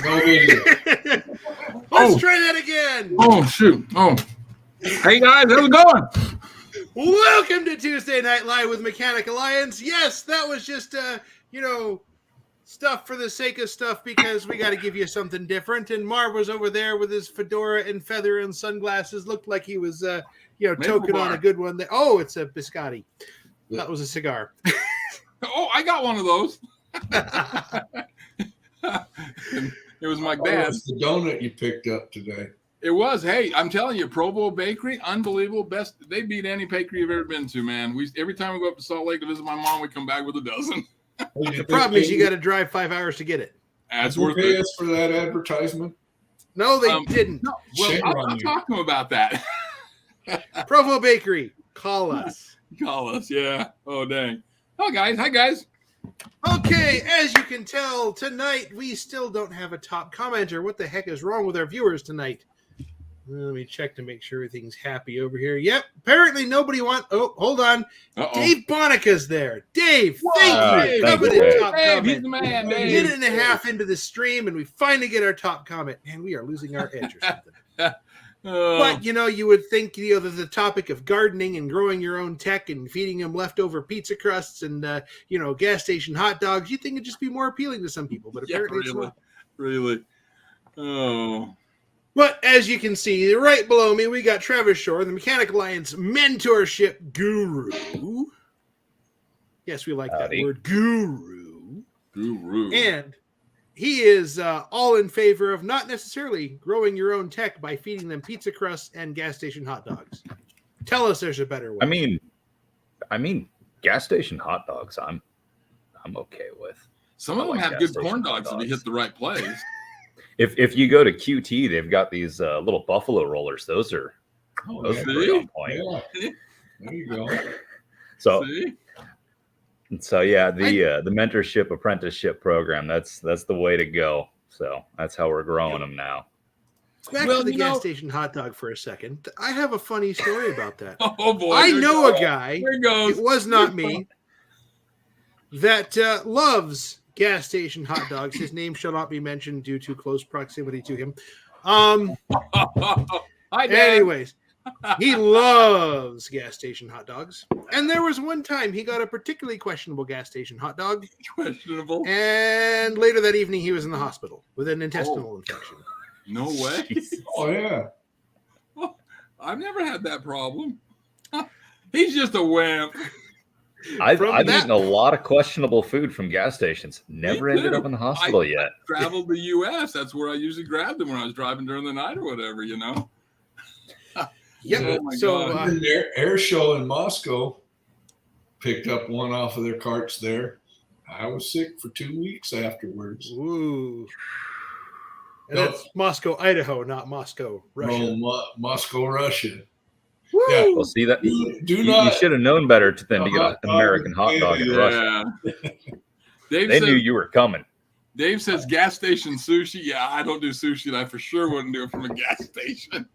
No video. Let's try that again. Oh, shoot. Oh. Hey, guys, how's it going? Welcome to Tuesday Night Live with Mechanic Alliance. Yes, that was just, stuff for the sake of stuff because we got to give you something different. And Marv was over there with his fedora and feather and sunglasses. Looked like he was, toking on a good one. There. Oh, it's a biscotti. That was a cigar. Oh, I got one of those. It was my dad's. The donut you picked up today. It was. Hey, I'm telling you, Provo Bakery, unbelievable. Best. They beat any bakery you've ever been to, man. Every time we go up to Salt Lake to visit my mom, we come back with a dozen. The problem is you got to drive 5 hours to get it. That's worth it. For that advertisement? No, they didn't. No. Well, I'll talk to them about that. Provo Bakery, call us. Call us, yeah. Oh, dang. Oh, guys. Hi, guys. Okay, as you can tell, tonight we still don't have a top commenter. What the heck is wrong with our viewers tonight? Let me check to make sure everything's happy over here. Yep, apparently nobody wants... Oh, hold on. Uh-oh. Dave Bonica's there. Dave, thank you. Dave, Top comment. he's the man, Dave. Minute and a half into the stream, and we finally get our top comment. Man, we are losing our edge or something. But, you would think, that the topic of gardening and growing your own tech and feeding them leftover pizza crusts and, gas station hot dogs, you'd think it'd just be more appealing to some people. But apparently it's not. Really? Oh. But as you can see, right below me, we got Travis Shore, the Mechanic Alliance mentorship guru. Yes, we like that word, guru. Guru. And he is all in favor of not necessarily growing your own tech by feeding them pizza crusts and gas station hot dogs. Tell us there's a better way. I mean, gas station hot dogs, I'm okay with. Some of them have good corn dogs if you hit the right place. If you go to QT, they've got these little buffalo rollers. Those are pretty on point. Yeah. There you go. So yeah, the mentorship apprenticeship program, that's the way to go. So that's how we're growing them now. Back to the gas station hot dog for a second. I have a funny story about that. Oh boy! I know a guy. Here goes. It was not me. That loves gas station hot dogs. His name shall not be mentioned due to close proximity to him. Hi, Dad. Anyways, he loves gas station hot dogs. And there was one time he got a particularly questionable gas station hot dog. Questionable. And later that evening, he was in the hospital with an intestinal infection. No way. Oh, yeah. I've never had that problem. He's just a wimp. I've eaten a lot of questionable food from gas stations. Never ended up in the hospital yet. I traveled the U.S. That's where I usually grabbed them when I was driving during the night or whatever, Yep. Oh Air show in Moscow, picked up one off of their carts there. I was sick for 2 weeks afterwards. Ooh. And that's Moscow, Idaho, not Moscow, Russia. No, Moscow, Russia. Woo! Yeah, well, see that you should have known better than to get an American hot dog in Russia. They knew you were coming. Dave says gas station sushi. Yeah, I don't do sushi, and I for sure wouldn't do it from a gas station.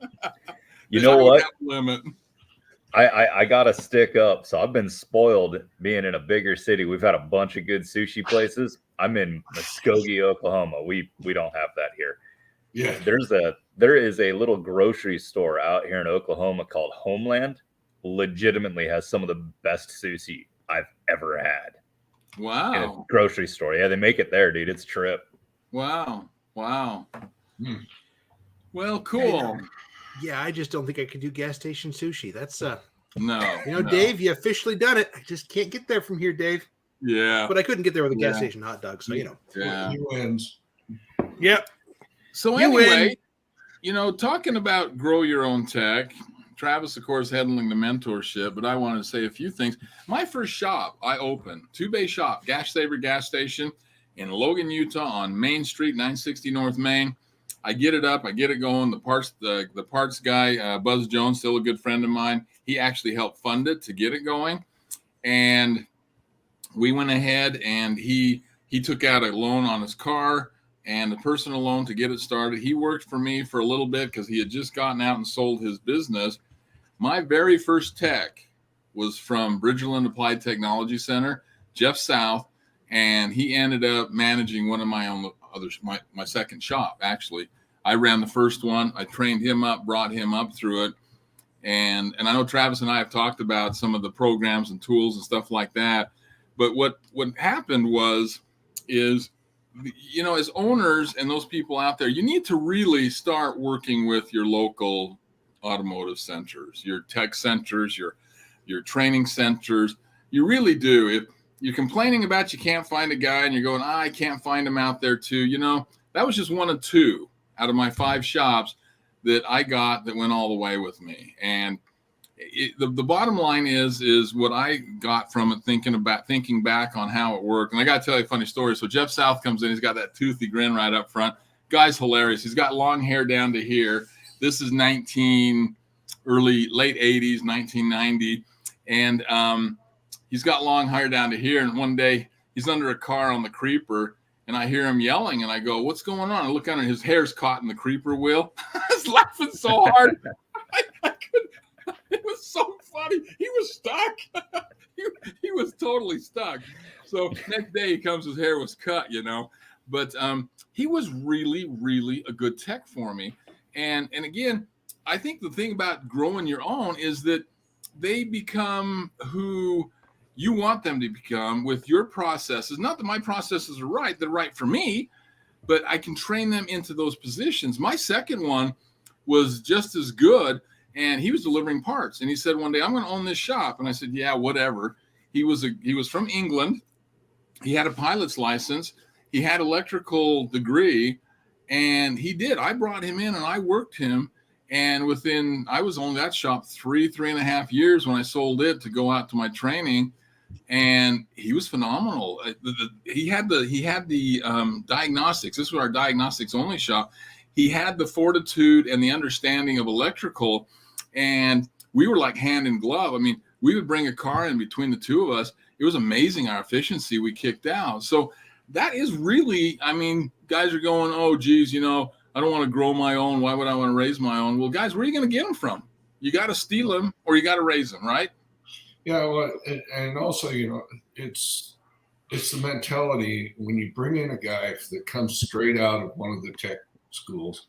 You know what? Limit. I got to stick up. So I've been spoiled being in a bigger city. We've had a bunch of good sushi places. I'm in Muskogee, Oklahoma. We don't have that here. Yeah. There is a little grocery store out here in Oklahoma called Homeland. Legitimately has some of the best sushi I've ever had. Wow. In a grocery store. Yeah, they make it there, dude. It's a trip. Wow. Well, cool. Yeah, I just don't think I could do gas station sushi. That's no. Dave, you officially done it. I just can't get there from here, Dave. Yeah. But I couldn't get there with a gas station hot dog, so Yeah. He wins. Yep. So anyway, talking about grow your own tech, Travis, of course, handling the mentorship, but I wanted to say a few things. My first shop I opened, 2-bay shop, Gas Saver gas station in Logan, Utah on Main Street, 960 North Main. I get it up, I get it going. The parts guy, Buzz Jones, still a good friend of mine. He actually helped fund it to get it going. And we went ahead and he took out a loan on his car and a personal loan to get it started. He worked for me for a little bit because he had just gotten out and sold his business. My very first tech was from Bridgerland Applied Technology Center, Jeff South, and he ended up managing one of my my second shop. Actually, I ran the first one. I trained him up, brought him up through it. And I know Travis and I have talked about some of the programs and tools and stuff like that. But what happened is, you know, as owners and those people out there, you need to really start working with your local automotive centers, your tech centers, your training centers. You really do. If you're complaining about you can't find a guy and you're going, I can't find him out there too. You know, that was just one of 2 out of my 5 shops that I got that went all the way with me. And the bottom line is what I got from it, thinking back on how it worked. And I got to tell you a funny story. So Jeff South comes in. He's got that toothy grin right up front. Guy's hilarious. He's got long hair down to here. This is late 80s, 1990. And he's got long hair down to here. And one day he's under a car on the creeper. And I hear him yelling, and I go, what's going on? I look under, his hair's caught in the creeper wheel. I was laughing so hard. I couldn't. It was so funny. He was stuck. he was totally stuck. So next day he comes, his hair was cut, you know. But he was really, really a good tech for me. And again, I think the thing about growing your own is that they become who you want them to become with your processes. Not that my processes are right, they're right for me, but I can train them into those positions. My second one was just as good, and he was delivering parts. And he said one day, I'm going to own this shop. And I said, yeah, whatever. He was from England. He had a pilot's license. He had electrical degree, and he did. I brought him in and I worked him. And I was only that shop 3.5 years when I sold it to go out to my training. And he was phenomenal. He had the diagnostics. This was our diagnostics only shop. He had the fortitude and the understanding of electrical, and we were like hand in glove. I mean, we would bring a car in between the two of us. It was amazing our efficiency we kicked out. So that is really, I mean, guys are going, oh, geez, you know, I don't want to grow my own. Why would I want to raise my own? Well, guys, where are you going to get them from? You got to steal them or you got to raise them, right? Yeah, well, and also, you know, it's the mentality when you bring in a guy that comes straight out of one of the tech schools.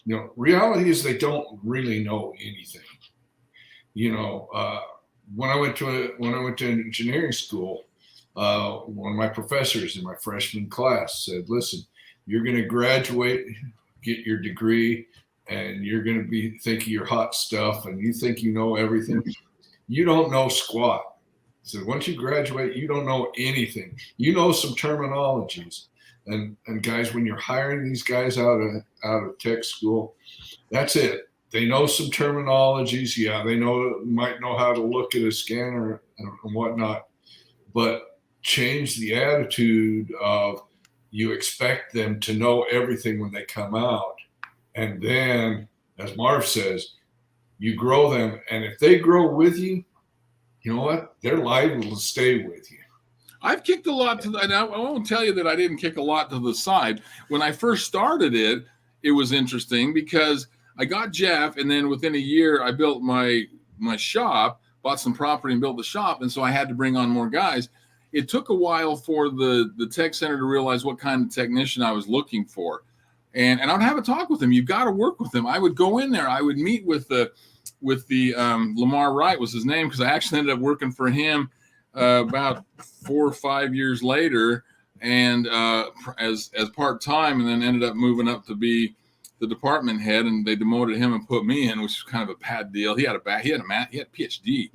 You know, reality is they don't really know anything. You know, when I went to engineering school, one of my professors in my freshman class said, "Listen, you're going to graduate, get your degree, and you're going to be thinking you're hot stuff, and you think you know everything." You don't know squat. So once you graduate, you don't know anything. You know some terminologies. And guys, when you're hiring these guys out of tech school, that's it. They know some terminologies. Yeah, they might know how to look at a scanner and whatnot. But change the attitude of you expect them to know everything when they come out. And then, as Marv says, you grow them, and if they grow with you, you know what? They're liable to stay with you. I've kicked a lot to the, and I won't tell you that I didn't kick a lot to the side. When I first started it, it was interesting because I got Jeff, and then within a year, I built my shop, bought some property and built the shop, and so I had to bring on more guys. It took a while for the tech center to realize what kind of technician I was looking for. And I'd have a talk with them. You've got to work with them. I would go in there. I would meet with the Lamar Wright was his name, because I actually ended up working for him about 4 or 5 years later, and as part-time, and then ended up moving up to be the department head, and they demoted him and put me in, which was kind of a bad deal. He had a PhD.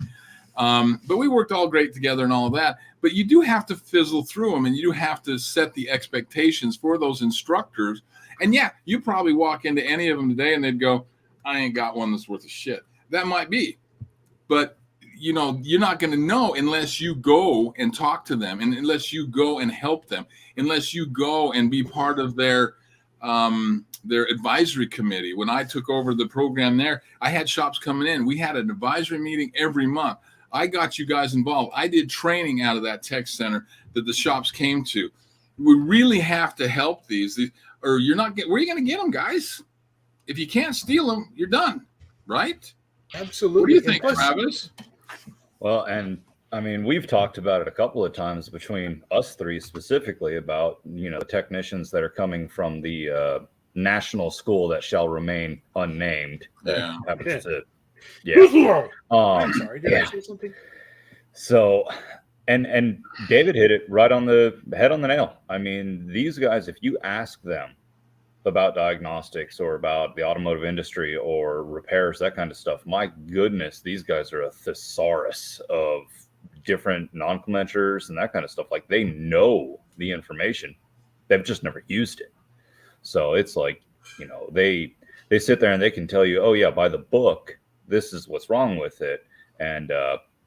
But we worked all great together and all of that. But you do have to fizzle through them, and you do have to set the expectations for those instructors. And yeah, you probably walk into any of them today and they'd go, I ain't got one that's worth a shit. That might be. But, you know, you're not going to know unless you go and talk to them, and unless you go and help them, unless you go and be part of their advisory committee. When I took over the program there, I had shops coming in. We had an advisory meeting every month. I got you guys involved. I did training out of that tech center that the shops came to. We really have to help these or you're not where are you going to get them, guys? If you can't steal them, you're done, right? Absolutely. What do you think, Travis? Well, and I mean, we've talked about it a couple of times between us three specifically about, the technicians that are coming from the national school that shall remain unnamed. Yeah. Happens to, yeah. I'm sorry, did yeah. I say something? So, and David hit it right on the head on the nail. I mean, these guys, if you ask them about diagnostics or about the automotive industry or repairs, that kind of stuff, my goodness, these guys are a thesaurus of different nomenclatures and that kind of stuff. Like, they know the information, they've just never used it. So it's like, they sit there and they can tell you, oh yeah, by the book, this is what's wrong with it. And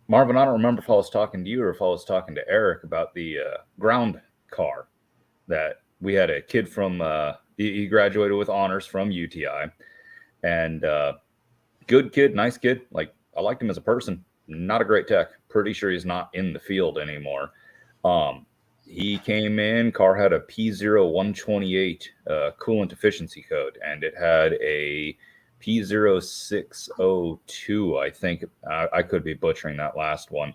Marvin, I don't remember if I was talking to you or if I was talking to Eric about the ground car that we had a kid from he graduated with honors from UTI, and good kid, nice kid. Like, I liked him as a person. Not a great tech. Pretty sure he's not in the field anymore. He came in, car had a P0128 coolant efficiency code, and it had a P0602, I think. I could be butchering that last one.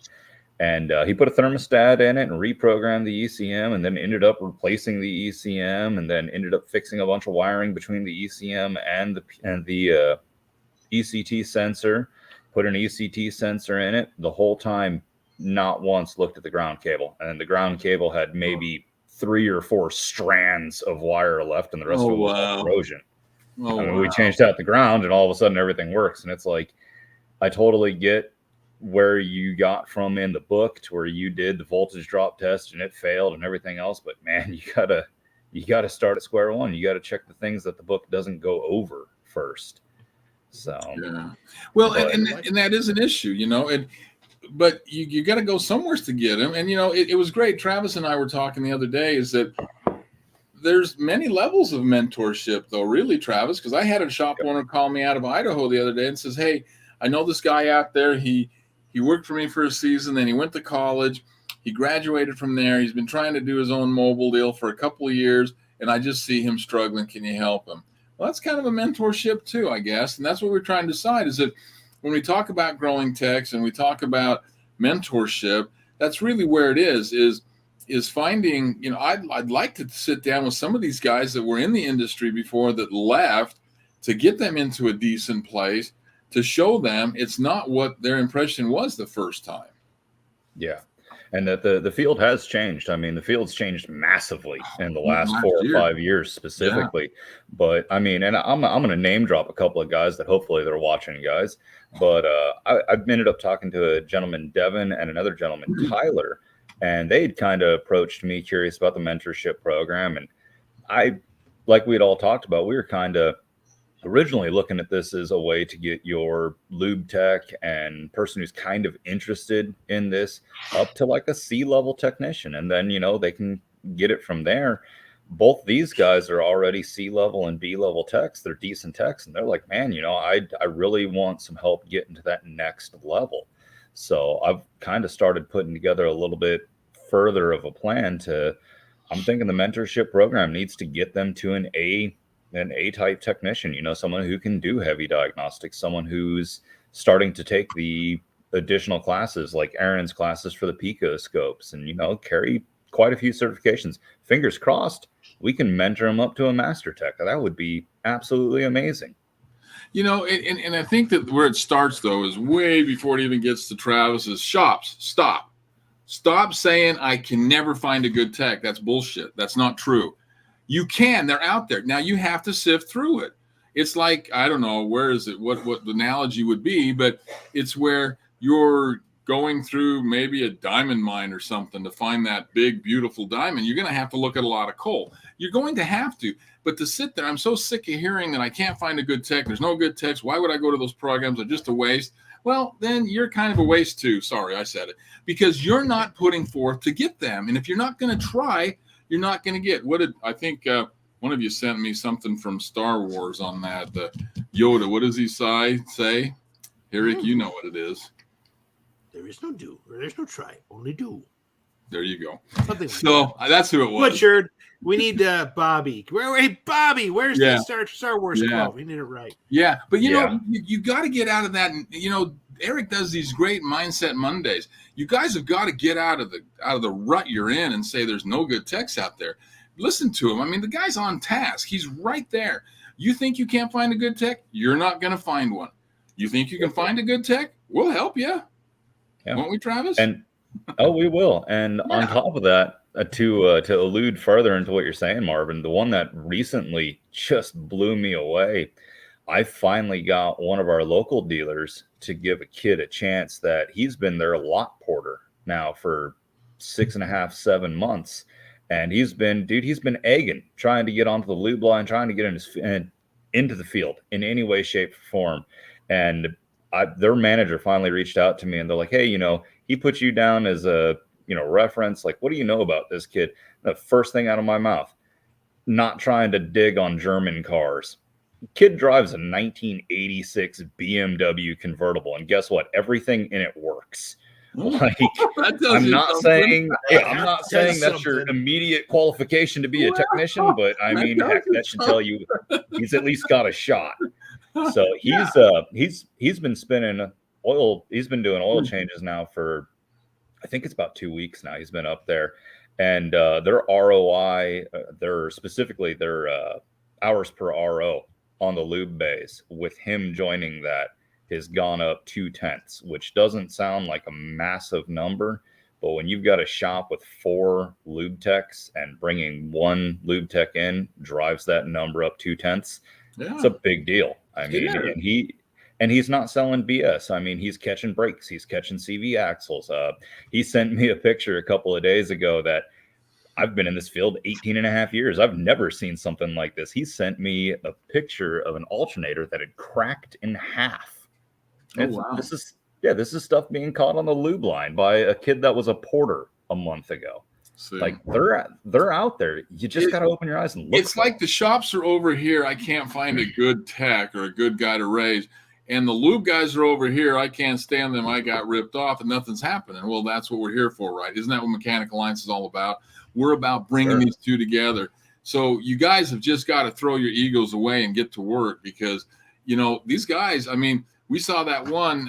And he put a thermostat in it and reprogrammed the ECM, and then ended up replacing the ECM, and then ended up fixing a bunch of wiring between the ECM and the ECT sensor. Put an ECT sensor in it. The whole time, not once looked at the ground cable. And the ground cable had maybe 3 or 4 strands of wire left, and the rest of it was all corrosion. We changed out the ground, and all of a sudden everything works. And it's like, I totally get where you got from in the book to where you did the voltage drop test and it failed and everything else. But man, you gotta start at square one. You got to check the things that the book doesn't go over first. So, yeah. Well, and that is an issue, but you got to go somewhere to get them. And, it was great. Travis and I were talking the other day is that there's many levels of mentorship, though, really, Travis, because I had a shop owner call me out of Idaho the other day and says, hey, I know this guy out there. He worked for me for a season, then he went to college. He graduated from there. He's been trying to do his own mobile deal for a couple of years, and I just see him struggling. Can you help him? Well, that's kind of a mentorship too, I guess. And that's what we're trying to decide is that when we talk about growing techs and we talk about mentorship, that's really where it is finding, I'd like to sit down with some of these guys that were in the industry before that left to get them into a decent place, to show them it's not what their impression was the first time. Yeah. And that the field has changed. I mean, the field's changed massively in the last 4 or 5 years specifically. Yeah. But I mean, and I'm going to name drop a couple of guys that hopefully they're watching, guys. But I've ended up talking to a gentleman, Devin, and another gentleman, Tyler, and they'd kind of approached me curious about the mentorship program. And like we'd all talked about, we were kind of originally looking at this as a way to get your lube tech and person who's kind of interested in this up to like a C-level technician. And then, they can get it from there. Both these guys are already C-level and B-level techs. They're decent techs. And they're like, man, I really want some help getting to that next level. So I've kind of started putting together a little bit further of a plan I'm thinking the mentorship program needs to get them to an A-type technician, someone who can do heavy diagnostics, someone who's starting to take the additional classes like Aaron's classes for the Pico scopes and, carry quite a few certifications. Fingers crossed, we can mentor them up to a master tech. That would be absolutely amazing. And I think that where it starts, though, is way before it even gets to Travis's shops. Stop saying I can never find a good tech. That's bullshit. That's not true. You can. They're out there. Now you have to sift through it. It's like, I don't know, where is it? What the analogy would be, but it's where you're going through maybe a diamond mine or something to find that big, beautiful diamond. You're going to have to look at a lot of coal. You're going to have to. But to sit there, I'm so sick of hearing that I can't find a good tech. There's no good techs. Why would I go to those programs? They're just a waste. Well, then you're kind of a waste too. Sorry, I said it. Because you're not putting forth to get them. And if you're not going to try, you're not going to get. I think one of you sent me something from Star Wars on that. Yoda, what does he say? Eric, you know what it is. There is no do, or there's no try, only do. There you go. So that's who it was. Butchered. We need Bobby. Hey, Bobby, where's the Star Wars 12? We need it right. Yeah, but you know, you got to get out of that. And Eric does these great Mindset Mondays. You guys have got to get out of the rut you're in and say there's no good techs out there. Listen to him. I mean, the guy's on task. He's right there. You think you can't find a good tech? You're not going to find one. You think you can find a good tech? We'll help you. Yeah. Won't we, Travis? And we will. And on top of that, to allude further into what you're saying, Marvin, the one that recently just blew me away, I finally got one of our local dealers to give a kid a chance that he's been their lot porter now for 6.5, 7 months. And he's been egging, trying to get onto the lube line, trying to get into the field in any way, shape, or form. And their manager finally reached out to me and they're like, hey, he put you down as a, reference. Like, what do you know about this kid? The first thing out of my mouth, not trying to dig on German cars. Kid drives a 1986 BMW convertible. And guess what? Everything in it works. Like, I'm not saying that's your immediate qualification to be a technician, but I mean, heck, that should tell you he's at least got a shot. So he's been spinning oil. He's been doing oil changes now for, I think it's about 2 weeks now. He's been up there, and their ROI, their hours per RO on the lube bays with him joining that has gone up 0.2, which doesn't sound like a massive number, but when you've got a shop with 4 lube techs and bringing 1 lube tech in drives that number up 0.2, it's a big deal. I mean, and he's not selling BS. I mean, he's catching brakes, he's catching CV axles. He sent me a picture a couple of days ago that I've been in this field 18.5 years. I've never seen something like this. He sent me a picture of an alternator that had cracked in half. Oh, wow. This is stuff being caught on the lube line by a kid that was a porter a month ago. Like, they're out there. You just got to open your eyes and look. It's like the shops are over here. I can't find a good tech or a good guy to raise. And the lube guys are over here. I can't stand them. I got ripped off and nothing's happening. Well, that's what we're here for, right? Isn't that what Mechanical Alliance is all about? We're about bringing these two together. So you guys have just got to throw your egos away and get to work, because, these guys, I mean, we saw that one,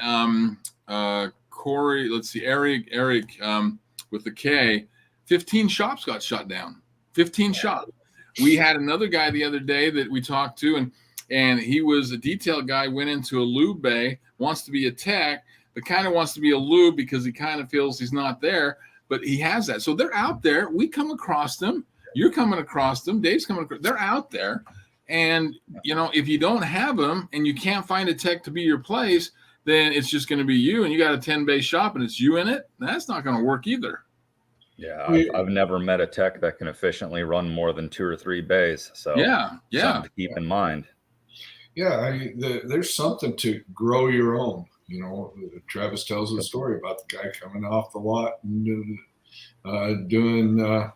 Corey, Eric with the K, 15 shops got shut down, 15 shops. We had another guy the other day that we talked to, and he was a detail guy, went into a lube bay, wants to be a tech, but kind of wants to be a lube because he kind of feels he's not there, but he has that. So they're out there. We come across them. You're coming across them. Dave's coming across. They're out there. And, if you don't have them and you can't find a tech to be your place, then it's just going to be you, and you got a 10-bay shop and it's you in it. That's not going to work either. Yeah, I've never met a tech that can efficiently run more than 2 or 3 bays. So something to keep in mind. Yeah, I mean, there's something to grow your own. Travis tells a story about the guy coming off the lot and doing the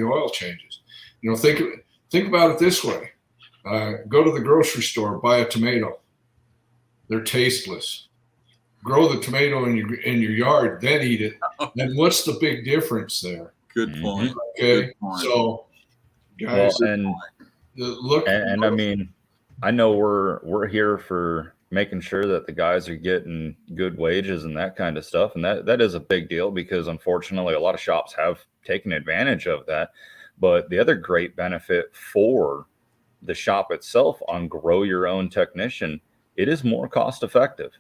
oil changes. Think about it this way. Go to the grocery store, buy a tomato. They're tasteless. Grow the tomato in your yard, then eat it. And what's the big difference there? Good point. Okay, Good point. So guys, look. And I mean, I know we're here for making sure that the guys are getting good wages and that kind of stuff, and that is a big deal, because unfortunately a lot of shops have taken advantage of that. But the other great benefit for the shop itself on grow your own technician, it is more cost effective.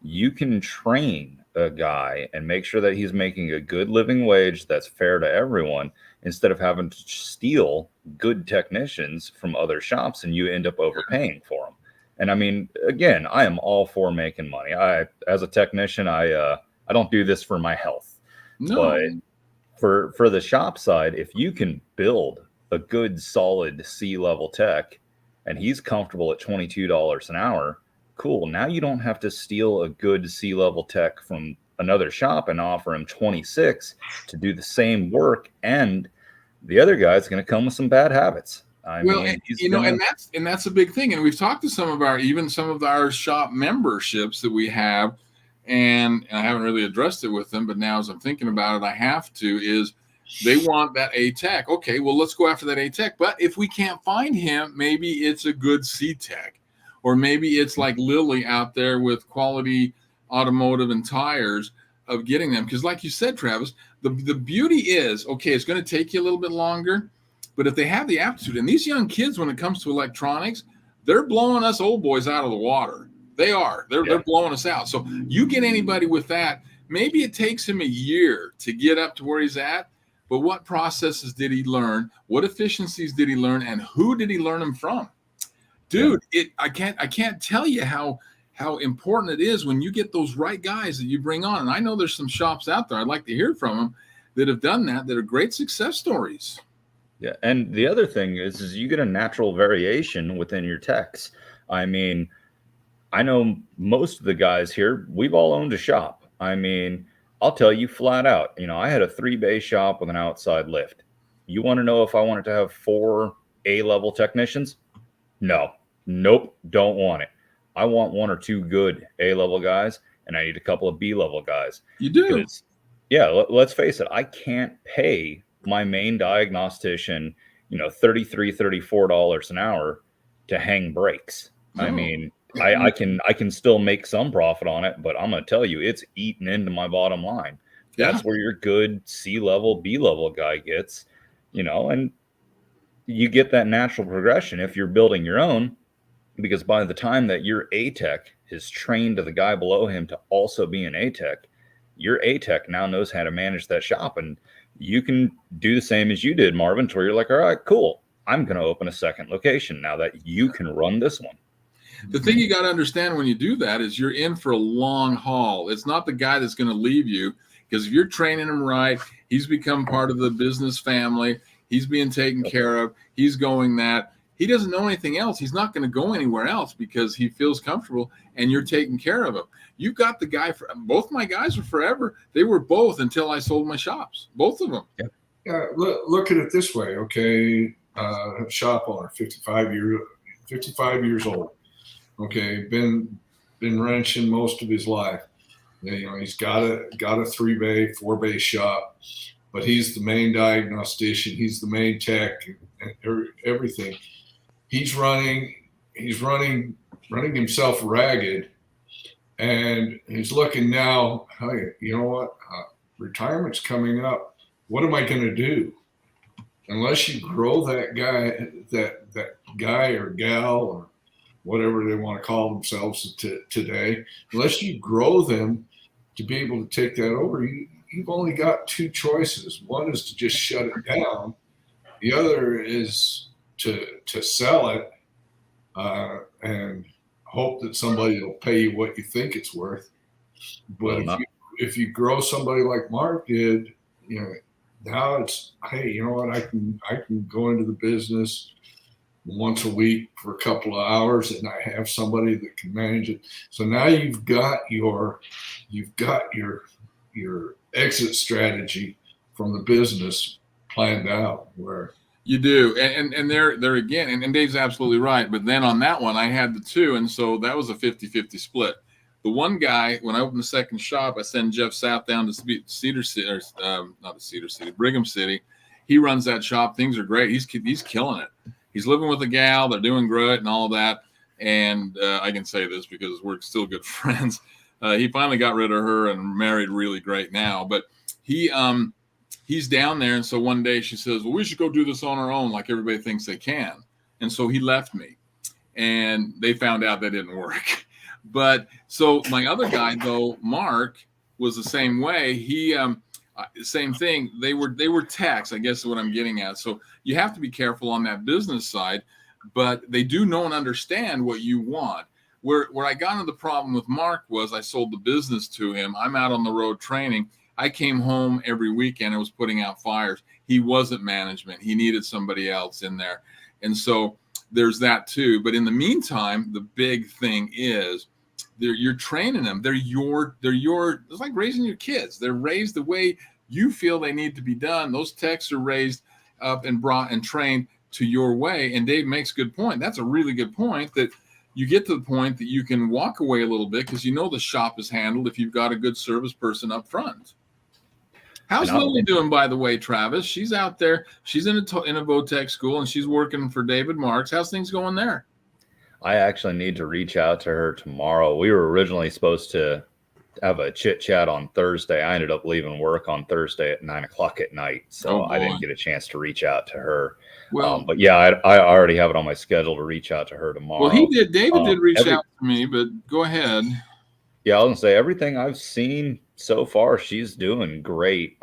You can train a guy and make sure that he's making a good living wage that's fair to everyone, instead of having to steal good technicians from other shops and you end up overpaying for them. And I mean, again, I am all for making money. As a technician, I don't do this for my health. No. But for the shop side, if you can build a good, solid C-level tech and he's comfortable at $22 an hour, cool. Now you don't have to steal a good C-level tech from another shop and offer him 26 to do the same work, and the other guy's going to come with some bad habits. And that's a big thing. And we've talked to some of our shop memberships that we have, and I haven't really addressed it with them, but now as I'm thinking about it, I have to, is they want that A tech. Okay, well, let's go after that A tech. But if we can't find him, maybe it's a good C tech. or maybe it's like Lily out there with Quality Automotive and Tires of getting them. Because like you said, Travis, the beauty is, okay, it's going to take you a little bit longer, but if they have the aptitude, and these young kids, when it comes to electronics, they're blowing us old boys out of the water. They are. They're blowing us out. So you get anybody with that, maybe it takes him a year to get up to where he's at, but what processes did he learn? What efficiencies did he learn? And who did he learn them from? Dude, I can't tell you how important it is when you get those right guys that you bring on. And I know there's some shops out there, I'd like to hear from them, that have done that are great success stories. Yeah, and the other thing is you get a natural variation within your techs. I mean, I know most of the guys here, we've all owned a shop. I mean, I'll tell you flat out, I had a 3-bay shop with an outside lift. You want to know if I wanted to have 4 A-level technicians? No. Nope, don't want it. I want 1 or 2 good A-level guys, and I need a couple of B-level guys. You do? Yeah, let's face it, I can't pay my main diagnostician, $33, $34 an hour to hang brakes. No. I mean, I can still make some profit on it, but I'm going to tell you, it's eating into my bottom line. That's where your good C-level, B-level guy gets, and you get that natural progression if you're building your own, because by the time that your A-Tech is trained to the guy below him to also be an A-Tech, your A-Tech now knows how to manage that shop, and you can do the same as you did, Marvin, to where you're like, all right, cool. I'm going to open a second location now that you can run this one. The thing you got to understand when you do that is you're in for a long haul. It's not the guy that's going to leave you, because if you're training him right, he's become part of the business family. He's being taken care of. He's going that. He doesn't know anything else. He's not going to go anywhere else because he feels comfortable and you're taking care of him. You got the guy for both my guys were forever. They were both until I sold my shops, both of them. Yeah. Look at it this way. Okay. Shop owner, 55 years old. Okay. Been wrenching most of his life. He's got a 3-bay, 4-bay shop, but he's the main diagnostician. He's the main tech and everything. He's running himself ragged, and he's looking now, hey, you know what? Retirement's coming up. What am I going to do? Unless you grow that guy or gal or whatever they want to call themselves today, unless you grow them to be able to take that over, you've only got 2 choices. One is to just shut it down. The other is to sell it and hope that somebody will pay you what you think it's worth. But if you grow somebody like Mark did, now it's, hey, you know what? I can go into the business once a week for a couple of hours, and I have somebody that can manage it. So now you've got your exit strategy from the business planned out. Where you do, and there again, and Dave's absolutely right. But then on that one, I had the 2, and so that was a 50-50 split. The one guy, when I opened the second shop, I send Jeff South down to Cedar City, or not Cedar City, Brigham City. He runs that shop. Things are great. He's killing it. He's living with a gal. They're doing great and all of that. And I can say this because we're still good friends. He finally got rid of her and married really great now. But he's down there. And so one day she says, well, we should go do this on our own like everybody thinks they can. And so he left me. And they found out that didn't work. But so my other guy, though, Mark, was the same way. He same thing. They were techs, I guess is what I'm getting at. So you have to be careful on that business side, but they do know and understand what you want. Where I got into the problem with Mark was I sold the business to him. I'm out on the road training. I came home every weekend and was putting out fires. He wasn't management. He needed somebody else in there. And so there's that too. But in the meantime, the big thing is you're training them. It's like raising your kids. They're raised the way you feel they need to be done. Those techs are raised up and brought and trained to your way. And Dave makes a good point. That's a really good point, that you get to the point that you can walk away a little bit because you know the shop is handled if you've got a good service person up front. How's Lily doing, by the way, Travis? She's out there. She's in a Votech school, and she's working for David Marks. How's things going there? I actually need to reach out to her tomorrow. We were originally supposed to have a chit chat on Thursday. I ended up leaving work on Thursday at 9 o'clock at night, so I didn't get a chance to reach out to her. Well, but yeah, I already have it on my schedule to reach out to her tomorrow. Well, he did. David did reach out to me, but go ahead. Yeah, I was gonna say everything I've seen so far, she's doing great.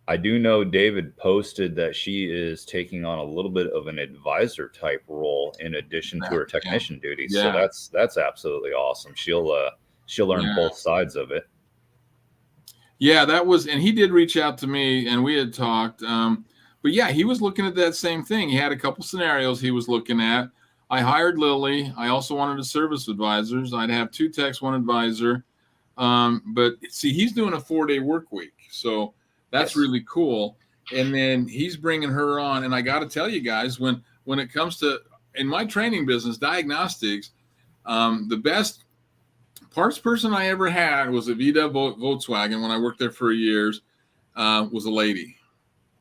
I do know David posted that she is taking on a little bit of an advisor type role in addition to her technician duties. So that's absolutely awesome. She'll learn both sides of it. Yeah, that was, and he did reach out to me, and we had talked. But yeah, he was looking at that same thing. He had a couple scenarios he was looking at. I hired Lily. I also wanted a service advisors. I'd have 2 techs, 1 advisor. But see, he's doing a 4-day work week, so that's really cool. And then he's bringing her on. And I got to tell you guys, when it comes to, in my training business, diagnostics, the best parts person I ever had was at VW Volkswagen when I worked there for years, was a lady.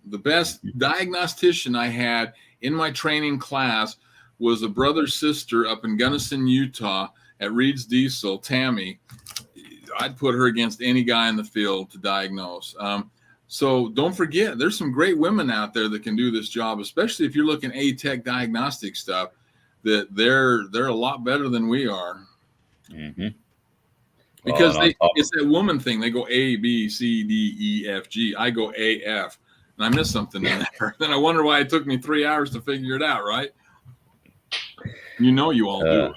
The best diagnostician I had in my training class was a brother-sister up in Gunnison, Utah at Reed's Diesel, Tammy. I'd put her against any guy in the field to diagnose. So don't forget, there's some great women out there that can do this job, especially if you're looking A-Tech diagnostic stuff, that they're a lot better than we are. Mm-hmm. Because it's that woman thing. They go A, B, C, D, E, F, G. I go A, F. And I missed something in there. Then I wonder why it took me 3 hours to figure it out, right? You all do it.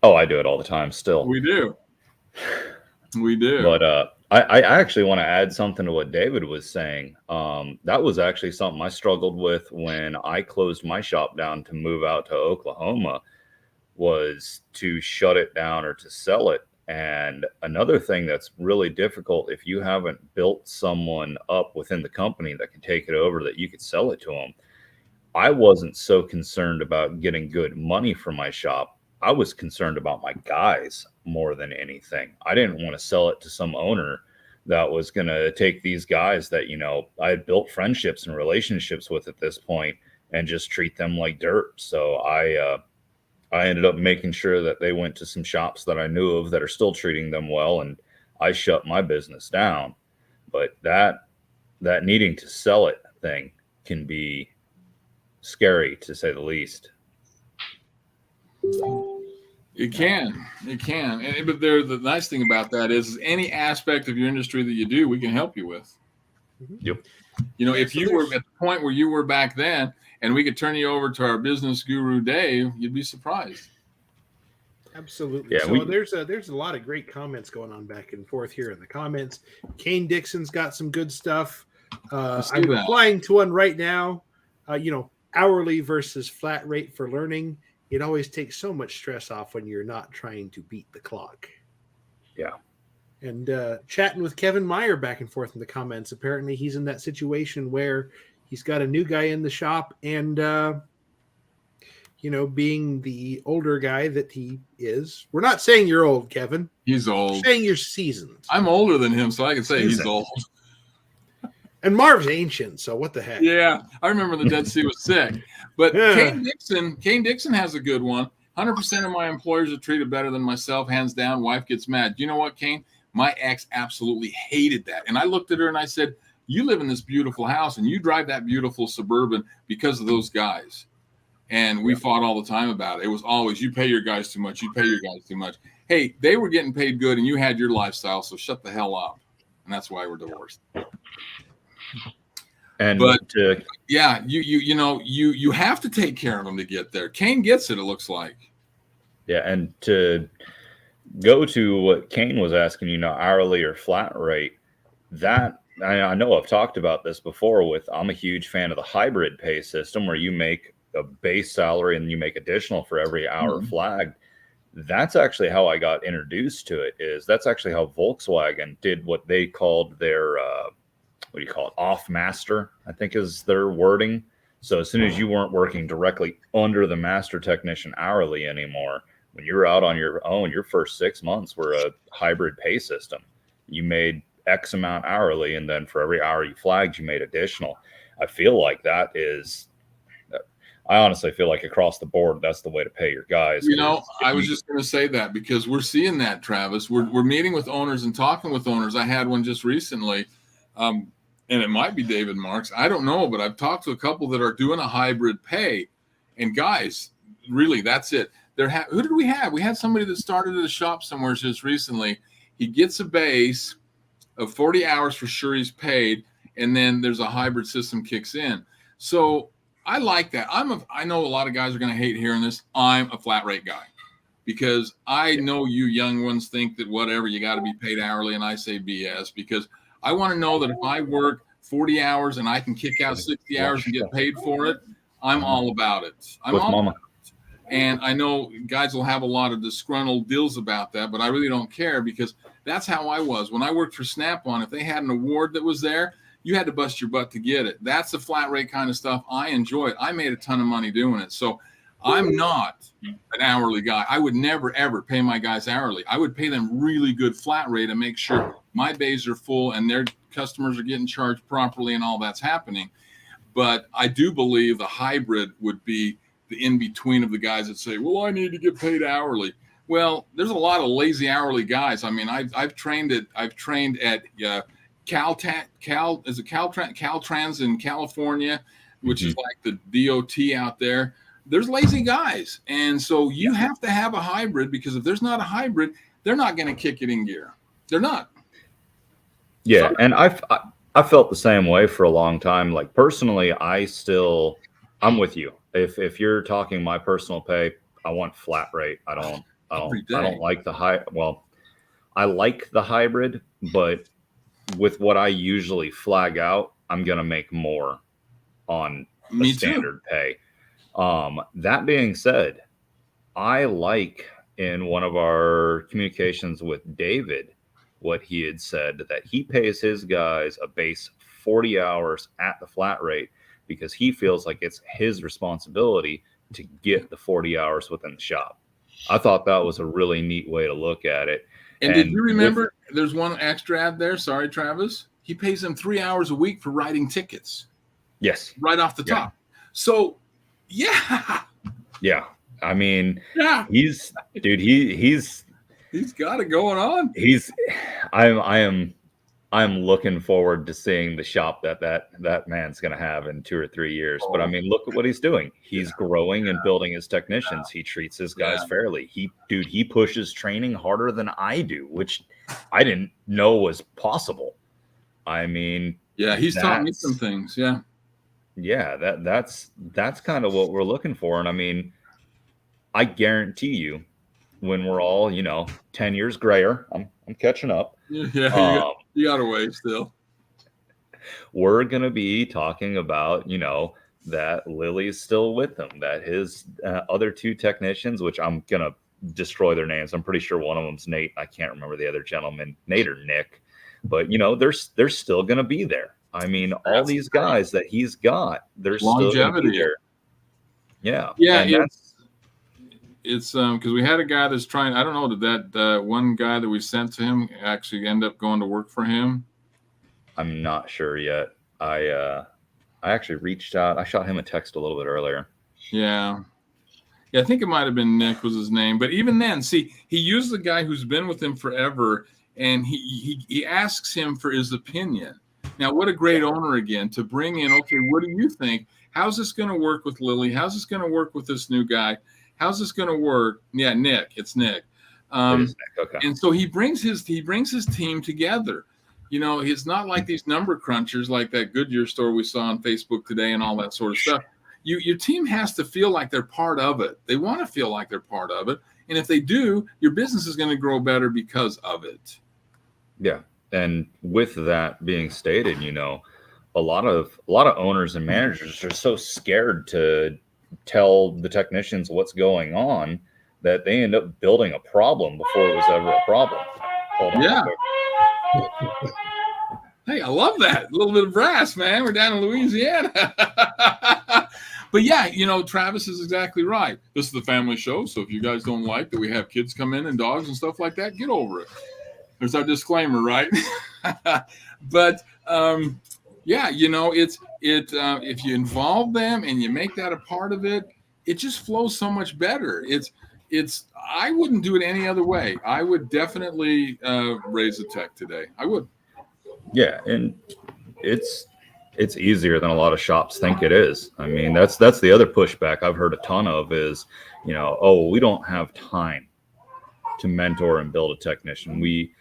Oh, I do it all the time still. We do. But I actually want to add something to what David was saying. That was actually something I struggled with when I closed my shop down to move out to Oklahoma, was to shut it down or to sell it. And another thing that's really difficult, if you haven't built someone up within the company that can take it over, that you could sell it to them. I wasn't so concerned about getting good money for my shop. I was concerned about my guys more than anything. I didn't want to sell it to some owner that was going to take these guys that, I had built friendships and relationships with at this point and just treat them like dirt. So I ended up making sure that they went to some shops that I knew of that are still treating them well, and I shut my business down. But that needing to sell it thing can be scary, to say the least. It can. But the nice thing about that is any aspect of your industry that you do, we can help you with. Yep. If you were at the point where you were back then, and we could turn you over to our business guru, Dave, you'd be surprised. Absolutely. Yeah, so there's a lot of great comments going on back and forth here in the comments. Kane Dixon's got some good stuff. I'm replying to one right now. Hourly versus flat rate for learning. It always takes so much stress off when you're not trying to beat the clock. Yeah. And chatting with Kevin Meyer back and forth in the comments. Apparently he's in that situation where he's got a new guy in the shop, and, being the older guy that he is. We're not saying you're old, Kevin. He's old. We're saying you're seasoned. I'm older than him, so I can say he's old. And Marv's ancient, so what the heck? Yeah, I remember the Dead Sea was sick. But Kane Dixon has a good one. 100% of my employers are treated better than myself, hands down. Wife gets mad. You know what, Kane? My ex absolutely hated that. And I looked at her and I said, you live in this beautiful house and you drive that beautiful Suburban because of those guys. And we fought all the time about it. It was always, you pay your guys too much. You pay your guys too much. Hey, they were getting paid good and you had your lifestyle, so shut the hell up. And that's why we're divorced. Yeah, you have to take care of them to get there. Kane gets it looks like. Yeah, and to go to what Kane was asking, hourly or flat rate, that I know I've talked about this before I'm a huge fan of the hybrid pay system where you make a base salary and you make additional for every hour flagged. That's actually how I got introduced to it. That's actually how Volkswagen did what they called their off master, I think is their wording. So as soon as you weren't working directly under the master technician hourly anymore, when you're out on your own, your first 6 months were a hybrid pay system. You made X amount hourly, and then for every hour you flagged, you made additional. I feel like that is I honestly feel like across the board, that's the way to pay your guys. You know, I was just going to say that because we're seeing that, Travis. We're meeting with owners and talking with owners. I had one just recently, and it might be David Marks. I don't know, but I've talked to a couple that are doing a hybrid pay. And guys, really, that's it. Who did we have? We had somebody that started at a shop somewhere just recently. He gets a base of 40 hours for sure he's paid, and then there's a hybrid system kicks in. So I like that. I know a lot of guys are going to hate hearing this. I'm a flat rate guy because I know you young ones think that whatever, you got to be paid hourly. And I say BS because I want to know that if I work 40 hours and I can kick out 60 hours and get paid for it, I'm all about it. And I know guys will have a lot of disgruntled deals about that, but I really don't care because that's how I was. When I worked for Snap-on, if they had an award that was there, you had to bust your butt to get it. That's the flat rate kind of stuff. I enjoy it. I made a ton of money doing it. So I'm not an hourly guy. I would never, ever pay my guys hourly. I would pay them really good flat rate and make sure my bays are full and their customers are getting charged properly and all that's happening. But I do believe the hybrid would be the in-between of the guys that say, well, I need to get paid hourly. Well, there's a lot of lazy hourly guys. I mean, I've trained at Caltrans in California, which is like the DOT out there. There's lazy guys. And so you have to have a hybrid because if there's not a hybrid, they're not going to kick it in gear. They're not. Yeah. Sorry. And I felt the same way for a long time. Like personally, I'm with you. If you're talking my personal pay, I want flat rate. I don't like the I like the hybrid, but with what I usually flag out, I'm going to make more on the standard pay. That being said, I like in one of our communications with David, what he had said that he pays his guys a base 40 hours at the flat rate because he feels like it's his responsibility to get the 40 hours within the shop. I thought that was a really neat way to look at it. And did you remember there's one extra ad there? Sorry, Travis. He pays them 3 hours a week for writing tickets. Yes. Right off the top. So, yeah. Yeah. I mean, yeah. He's got it going on. I'm looking forward to seeing the shop that man's going to have in 2 or 3 years. But I mean, look at what he's doing. He's growing and building his technicians. He treats his guys fairly. He pushes training harder than I do, which I didn't know was possible. I mean, yeah, he's taught me some things. Yeah. Yeah. That's kind of what we're looking for. And I mean, I guarantee you when we're all, 10 years grayer, I'm catching up. Yeah. You got away still. We're going to be talking about, that Lily's still with him, that his other 2 technicians, which I'm going to destroy their names. I'm pretty sure one of them's Nate. I can't remember the other gentleman, Nate or Nick, but they're still going to be there. I mean, all these guys that he's got, there's longevity there. Yeah. Yeah. It's because we had a guy that's trying. I don't know, did that one guy that we sent to him actually end up going to work for him? I'm not sure yet. I actually reached out. I shot him a text a little bit earlier. Yeah, I think it might have been Nick was his name. But even then, see, he used the guy who's been with him forever, and he asks him for his opinion. Now, what a great owner again to bring in. Okay, what do you think? How's this going to work with Lily? How's this going to work with this new guy? How's this going to work? Yeah, Nick. It's Nick. It is Nick. Okay. And so he brings his team together. It's not like these number crunchers like that Goodyear store we saw on Facebook today and all that sort of stuff. Your team has to feel like they're part of it. They want to feel like they're part of it. And if they do, your business is going to grow better because of it. Yeah. And with that being stated, a lot of owners and managers are so scared to tell the technicians what's going on that they end up building a problem before it was ever a problem. Hold on. Yeah. Hey, I love that. A little bit of brass, man. We're down in Louisiana. But yeah, Travis is exactly right. This is the family show. So if you guys don't like that we have kids come in and dogs and stuff like that, get over it. There's our disclaimer, right? But Yeah, you know, if you involve them and you make that a part of it, it just flows so much better. It's I wouldn't do it any other way. I would definitely raise a tech today. I would. Yeah, and it's easier than a lot of shops think it is. I mean, that's the other pushback I've heard a ton of is, oh, we don't have time to mentor and build a technician. We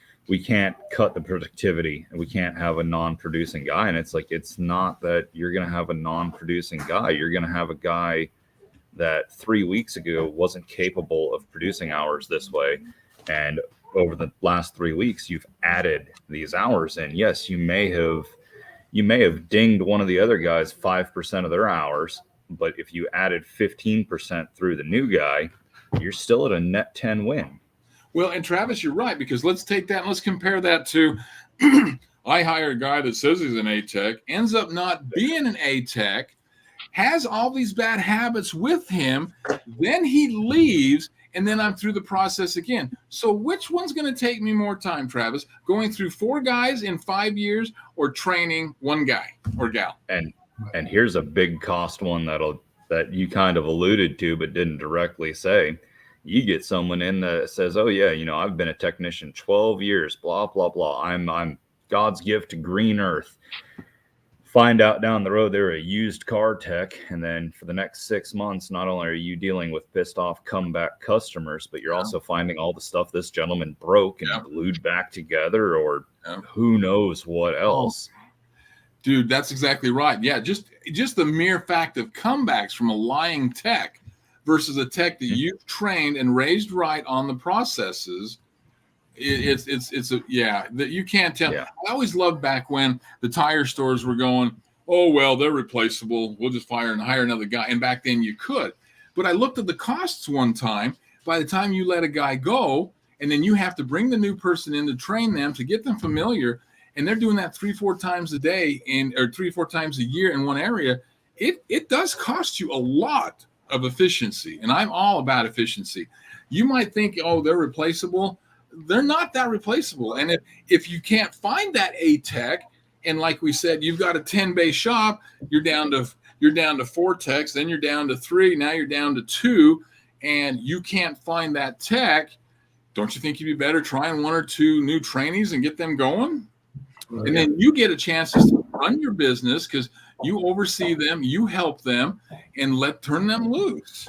can't cut the productivity, and we can't have a non-producing guy. And it's like, it's not that you're going to have a non-producing guy. You're going to have a guy that 3 weeks ago wasn't capable of producing hours this way. And over the last 3 weeks, you've added these hours in. Yes, you may have dinged one of the other guys 5% of their hours, but if you added 15% through the new guy, you're still at a net 10 win. Well, and Travis, you're right, because let's take that and let's compare that to I hire a guy that says he's an A-Tech, ends up not being an A-Tech, has all these bad habits with him, then he leaves, and then I'm through the process again. So which one's going to take me more time, Travis? Going through 4 guys in 5 years or training 1 guy or gal? And here's a big cost one that you kind of alluded to but didn't directly say. You get someone in that says, oh yeah, I've been a technician 12 years, blah, blah, blah. I'm God's gift to green earth. Find out down the road they're a used car tech. And then for the next 6 months, not only are you dealing with pissed off comeback customers, but you're also finding all the stuff this gentleman broke and glued back together, or who knows what else. Dude, that's exactly right. Yeah, just the mere fact of comebacks from a lying tech versus a tech that you've trained and raised right on the processes. That you can't tell. Yeah. I always loved back when the tire stores were going, oh, well, they're replaceable. We'll just hire another guy. And back then you could. But I looked at the costs one time. By the time you let a guy go, and then you have to bring the new person in to train them, to get them familiar, and they're doing that 3-4 times a day or 3-4 times a year in one area, it does cost you a lot of efficiency. And I'm all about efficiency. You might think, oh, they're replaceable. They're not that replaceable. And if you can't find that A-Tech, and like we said, you've got a 10-bay shop, you're down to 4 techs, then you're down to 3, now you're down to 2, and you can't find that tech, don't you think you'd be better trying 1 or 2 new trainees and get them going? Right. And then you get a chance to run your business because you oversee them, you help them, and turn them loose.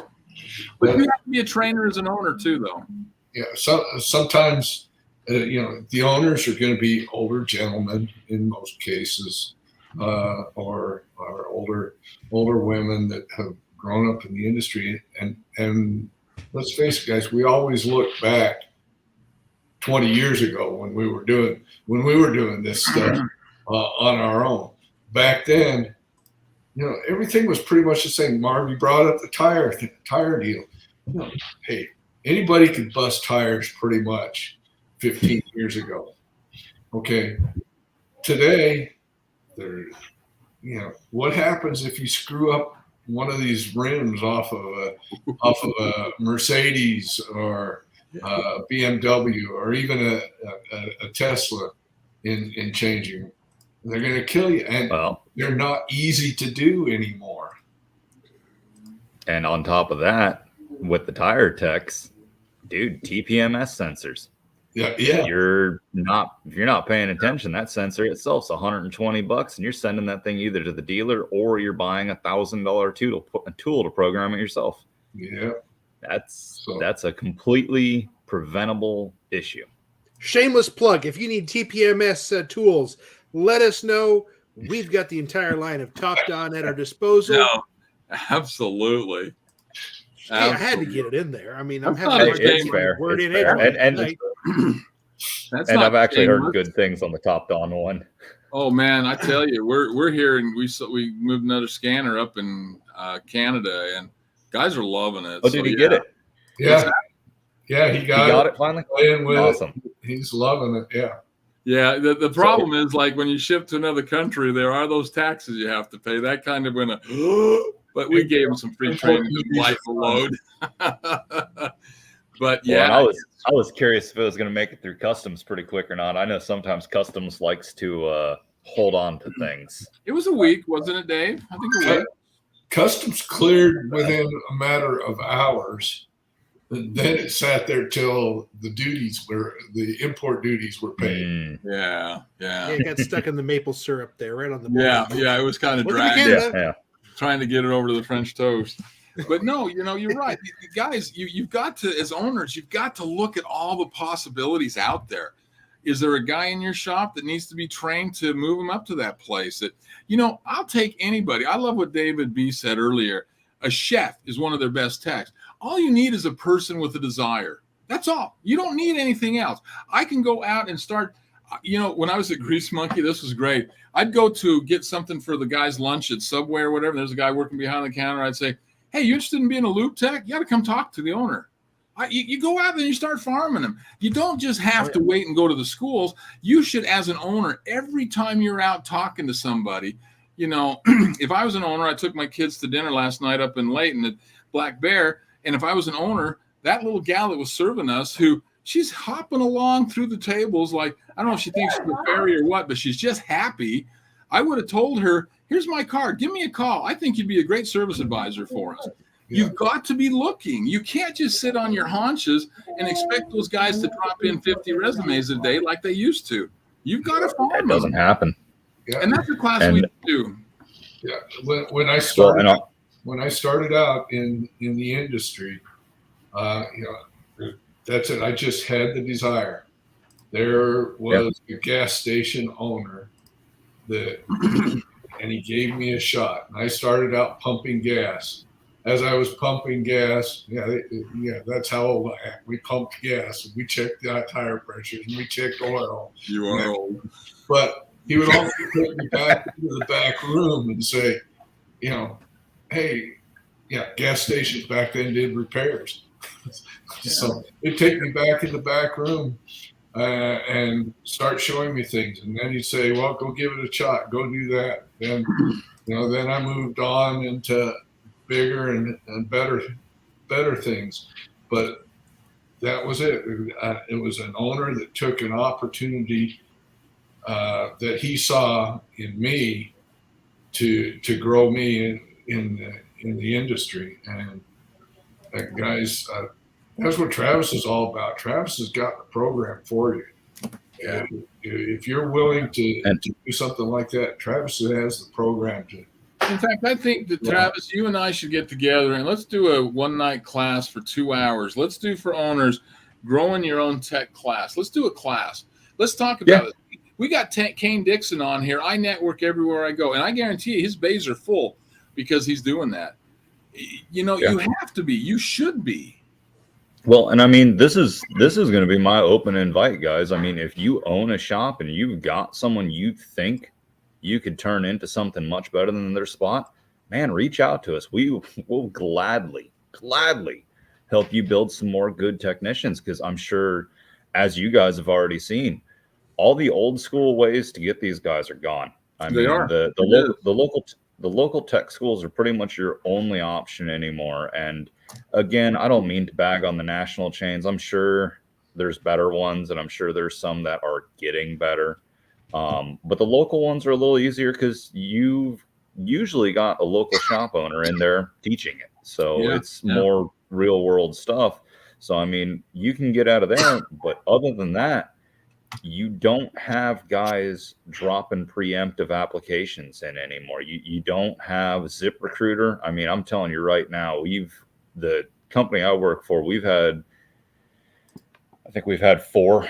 But you have to be a trainer as an owner too, though. Yeah, so sometimes the owners are going to be older gentlemen in most cases, or older women that have grown up in the industry. And let's face it, guys, we always look back 20 years ago when we were doing this stuff on our own. Back then, everything was pretty much the same. Marv, you brought up the tire deal. Hey, anybody could bust tires pretty much 15 years ago. Okay. Today, what happens if you screw up one of these rims off of a Mercedes or BMW or even a Tesla in changing? They're going to kill you, and they're not easy to do anymore. And on top of that, with the tire techs, dude, TPMS sensors. Yeah. If you're not paying attention, that sensor itself's $120, and you're sending that thing either to the dealer or you're buying $1,000 tool to program it yourself. Yeah. That's a completely preventable issue. Shameless plug. If you need TPMS tools, let us know. We've got the entire line of Topdon at our disposal. No, absolutely. Yeah, I had to get it in there. I mean, I'm having it's fair. Word it's in fair. And I've actually heard good things on the Topdon one. Oh man, I tell you, we're here, and we moved another scanner up in Canada, and guys are loving it. Oh, did he get it? Yeah, he got it finally. Awesome. He's loving it. Yeah. Yeah, the problem is, like, when you ship to another country, there are those taxes you have to pay. That kind of went but we gave him some free training to light the load. But yeah, well, I was curious if it was going to make it through customs pretty quick or not. I know sometimes customs likes to hold on to things. It was a week, wasn't it, Dave? I think a week. Customs cleared within a matter of hours. And then it sat there till the import duties were paid. Yeah. It got stuck in the maple syrup there, right on the bottom. Yeah, it was kind of dragging. Trying to get it over to the French toast. But no, you're right. Guys, you've got to, as owners, you've got to look at all the possibilities out there. Is there a guy in your shop that needs to be trained to move him up to that place? That, I'll take anybody. I love what David B said earlier. A chef is one of their best techs. All you need is a person with a desire. That's all. You don't need anything else. I can go out and start, when I was at Grease Monkey, this was great. I'd go to get something for the guy's lunch at Subway or whatever. There's a guy working behind the counter. I'd say, hey, you interested in being a loop tech? You got to come talk to the owner. You go out there and you start farming them. You don't just have to wait and go to the schools. You should, as an owner, every time you're out talking to somebody, if I was an owner, I took my kids to dinner last night up in Layton at Black Bear. And if I was an owner, that little gal that was serving us, she's hopping along through the tables like, I don't know if she thinks she's a fairy or what, but she's just happy. I would have told her, here's my card. Give me a call. I think you'd be a great service advisor for us. You've got to be looking. You can't just sit on your haunches and expect those guys to drop in 50 resumes a day like they used to. You've got to farm them. It doesn't happen. Yeah. And that's a class we do. Yeah. When I started out in the industry, that's it. I just had the desire. There was a gas station owner and he gave me a shot. And I started out pumping gas. As I was pumping gas, that's how old I am. We pumped gas, and we checked the tire pressures, and we checked oil. You are old. But he would also take me back into the back room and say, hey, gas stations back then did repairs. So he'd take me back in the back room and start showing me things. And then he'd say, well, go give it a shot. Go do that. Then, then I moved on into bigger and better things. But that was it. It was an owner that took an opportunity that he saw in me to grow me in the industry. And guys, that's what Travis is all about. Travis has got the program for you. Yeah. If you're willing to do something like that, Travis has the program to. In fact, I think that, Travis, you and I should get together and let's do a one-night class for 2 hours. Let's do for owners, growing your own tech class. Let's do a class. Let's talk about it. We got Kane Dixon on here. I network everywhere I go, and I guarantee you his bays are full because he's doing that. You have to be. You should be. Well, and I mean, this is going to be my open invite, guys. I mean, if you own a shop and you've got someone you think you could turn into something much better than their spot, man, reach out to us. We will gladly help you build some more good technicians, because I'm sure, as you guys have already seen, all the old school ways to get these guys are gone. I mean, the local tech schools are pretty much your only option anymore. And again, I don't mean to bag on the national chains. I'm sure there's better ones, and I'm sure there's some that are getting better. But the local ones are a little easier because you've usually got a local shop owner in there teaching it. So it's more real world stuff. So, I mean, you can get out of there, but other than that, you don't have guys dropping preemptive applications in anymore. You don't have ZipRecruiter. I mean, I'm telling you right now, the company I work for, I think we've had 4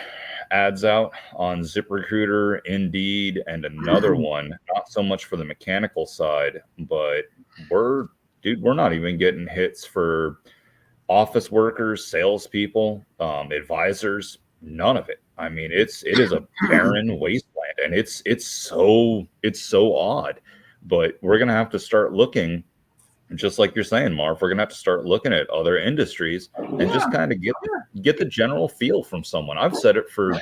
ads out on ZipRecruiter, Indeed, and another one, not so much for the mechanical side, but we're not even getting hits for office workers, salespeople, advisors, none of it. I mean, it is a barren wasteland, and it's so odd. But we're gonna have to start looking, just like you're saying, Marv. We're gonna have to start looking at other industries and just kind of get the general feel from someone. I've said it for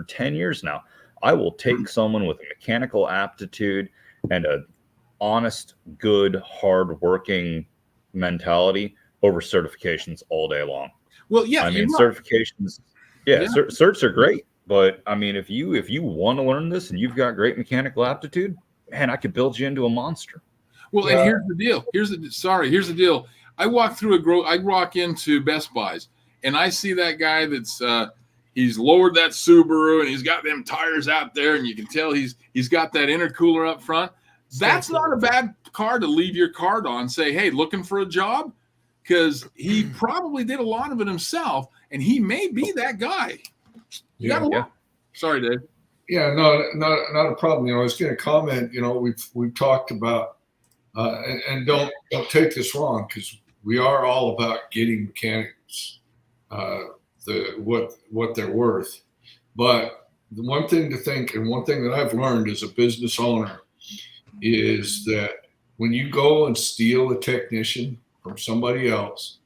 10 years now. I will take someone with a mechanical aptitude and a honest, good, hard-working mentality over certifications all day long. Well, yeah, I mean, certifications. Yeah, certs are great, But I mean, if you want to learn this and you've got great mechanical aptitude, man, I could build you into a monster. Well, and here's the deal. Here's the deal. I walk into Best Buys and I see that guy that's he's lowered that Subaru and he's got them tires out there and you can tell he's got that intercooler up front. That's not a bad car to leave your card on. Say, hey, looking for a job? Because he probably did a lot of it himself, and he may be that guy. Yeah. Sorry, Dave. Yeah, no, not a problem. You know, I was going to comment. You know, we've talked about, and don't take this wrong, because we are all about getting mechanics what they're worth. But the one thing to think, and one thing that I've learned as a business owner, is that when you go and steal a technician from somebody else,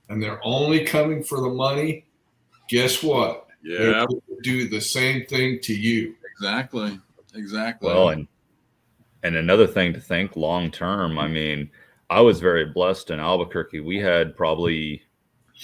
and they're only coming for the money, guess what? Yeah, they're going to do the same thing to you. Exactly. Well, and another thing to think long term. I mean, I was very blessed in Albuquerque. We had probably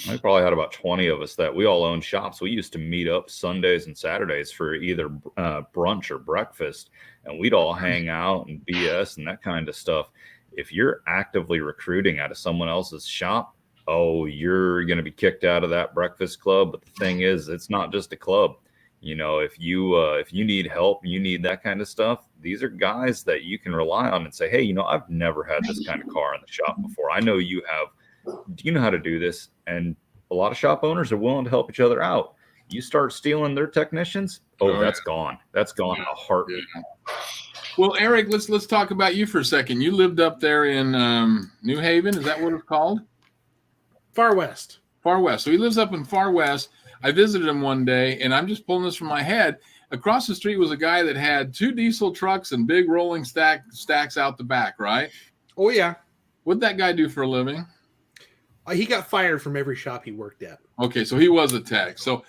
had about 20 of us that we all owned shops. We used to meet up Sundays and Saturdays for either brunch or breakfast, and we'd all hang out and BS and that kind of stuff. If you're actively recruiting out of someone else's shop, oh, you're going to be kicked out of that breakfast club. But the thing is, it's not just a club. You know, if you need help, you need that kind of stuff, these are guys that you can rely on and say, hey, you know, I've never had this kind of car in the shop before. I know you have. Do you know how to do this? And a lot of shop owners are willing to help each other out. You start stealing their technicians, that's gone. That's gone in a heartbeat. Yeah. Well, Eric, let's talk about you for a second. You lived up there in New Haven. Is that what it's called? Far West. Far West. So he lives up in Far West. I visited him one day, and I'm just pulling this from my head. Across the street was a guy that had 2 diesel trucks and big rolling stacks out the back, right? Oh, yeah. What'd that guy do for a living? He got fired from every shop he worked at. Okay, so he was a tech. So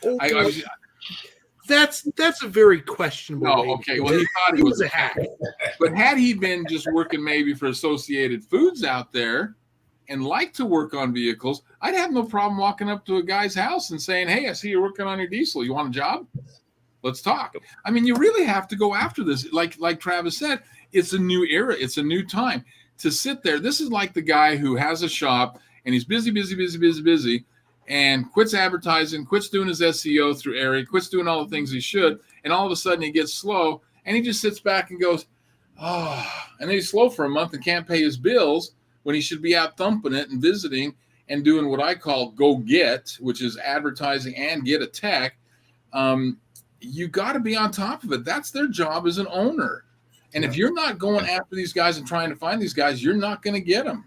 that's a very questionable. Oh, okay. Well, he thought he was a hack. But had he been just working maybe for Associated Foods out there and liked to work on vehicles, I'd have no problem walking up to a guy's house and saying, hey, I see you're working on your diesel. You want a job? Let's talk. I mean, you really have to go after this. Like Travis said, it's a new era. It's a new time. To sit there, this is like the guy who has a shop and he's busy, and quits advertising, quits doing his SEO through Eric, quits doing all the things he should, and all of a sudden he gets slow, and he just sits back and goes, and then he's slow for a month and can't pay his bills when he should be out thumping it and visiting and doing what I call go get, which is advertising and get a tech. You got to be on top of it. That's their job as an owner. And if you're not going after these guys and trying to find these guys, you're not going to get them.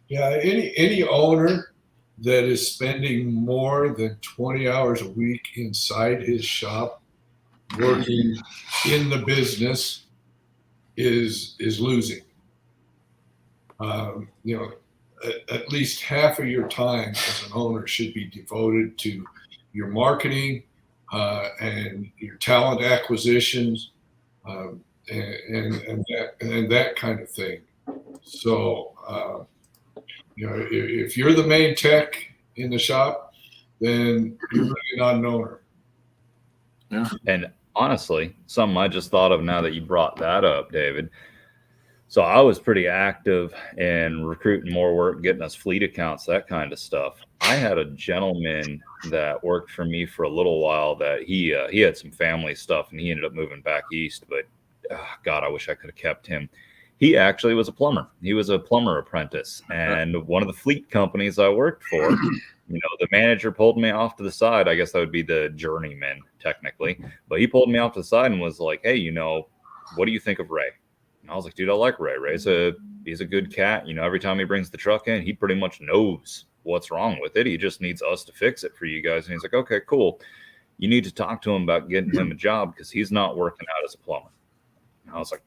Yeah, any owner that is spending more than 20 hours a week inside his shop working in the business is losing. You know, at least half of your time as an owner should be devoted to your marketing and your talent acquisitions and that kind of thing. So, you know, if you're the main tech in the shop, then you're really not an owner. Yeah. And honestly, something I just thought of now that you brought that up, David. So I was pretty active in recruiting more work, getting us fleet accounts, that kind of stuff. I had a gentleman that worked for me for a little while that he had some family stuff and he ended up moving back east. But God, I wish I could have kept him. He actually was a plumber. He was a plumber apprentice. And one of the fleet companies I worked for, you know, the manager pulled me off to the side. I guess that would be the journeyman technically. But he pulled me off to the side and was like, hey, you know, what do you think of Ray? And I was like, dude, I like Ray. He's a good cat. You know, every time he brings the truck in, he pretty much knows what's wrong with it. He just needs us to fix it for you guys. And he's like, okay, cool. You need to talk to him about getting him a job because he's not working out as a plumber. And I was like,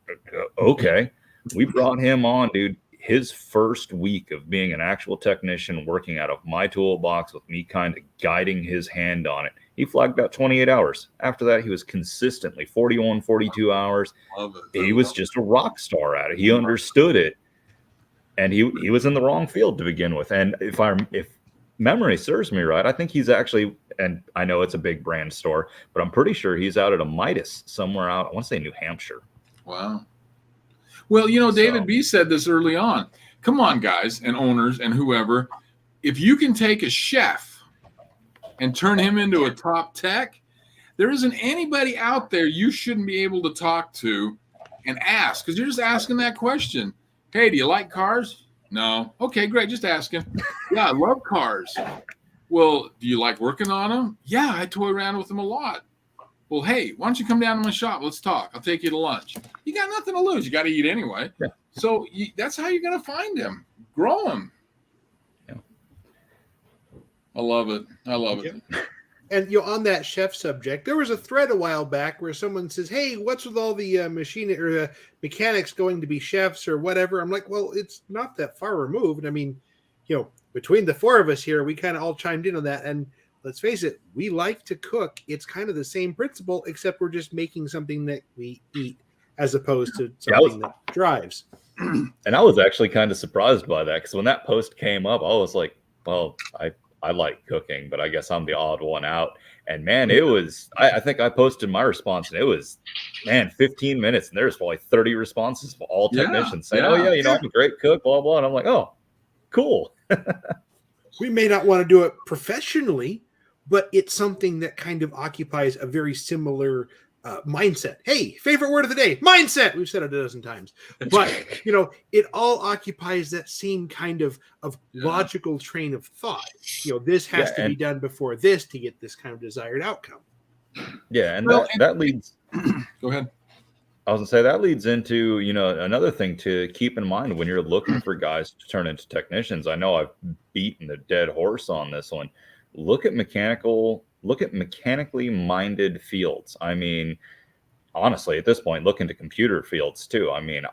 okay. We brought him on, dude. His first week of being an actual technician working out of my toolbox with me kind of guiding his hand on it, he flagged out 28 hours. After that, he was consistently 41, 42 hours. He was just a rock star at it. He understood it. And he was in the wrong field to begin with. And if memory serves me right, I think he's actually, and I know it's a big brand store, but I'm pretty sure he's out at a Midas somewhere out, I want to say New Hampshire. Wow. Well, David B said this early on. Come on, guys and owners and whoever. If you can take a chef and turn him into a top tech, there isn't anybody out there you shouldn't be able to talk to and ask, because you're just asking that question. Hey, do you like cars? No. Okay, great. Just asking. Yeah, I love cars. Well, do you like working on them? Yeah, I toy around with them a lot. Well, hey, why don't you come down to my shop? Let's talk. I'll take you to lunch. You got nothing to lose. You got to eat anyway. Yeah. So that's how you're going to find them. Grow them. Yeah. I love it. I love it. And on that chef subject, there was a thread a while back where someone says, "Hey, what's with all the mechanics going to be chefs or whatever?" I'm like, well, it's not that far removed. I mean, between the four of us here, we kind of all chimed in on that. And let's face it, we like to cook. It's kind of the same principle, except we're just making something that we eat as opposed to something that drives. And I was actually kind of surprised by that, because when that post came up, I was like, well, I like cooking, but I guess I'm the odd one out. And man, it was, I think I posted my response, and it was, 15 minutes. And there's probably 30 responses from all technicians saying, oh yeah, I'm a great cook, blah, blah. And I'm like, oh, cool. We may not want to do it professionally, but it's something that kind of occupies a very similar mindset. Hey, favorite word of the day, mindset. We've said it a dozen times, but it all occupies that same kind of logical train of thought. This has to be done before this to get this kind of desired outcome. Yeah. And that leads, go ahead. I was gonna say that leads into, another thing to keep in mind when you're looking for guys to turn into technicians. I know I've beaten the dead horse on this one. Look at mechanically minded fields. I mean, honestly, at this point, look into computer fields too. I mean,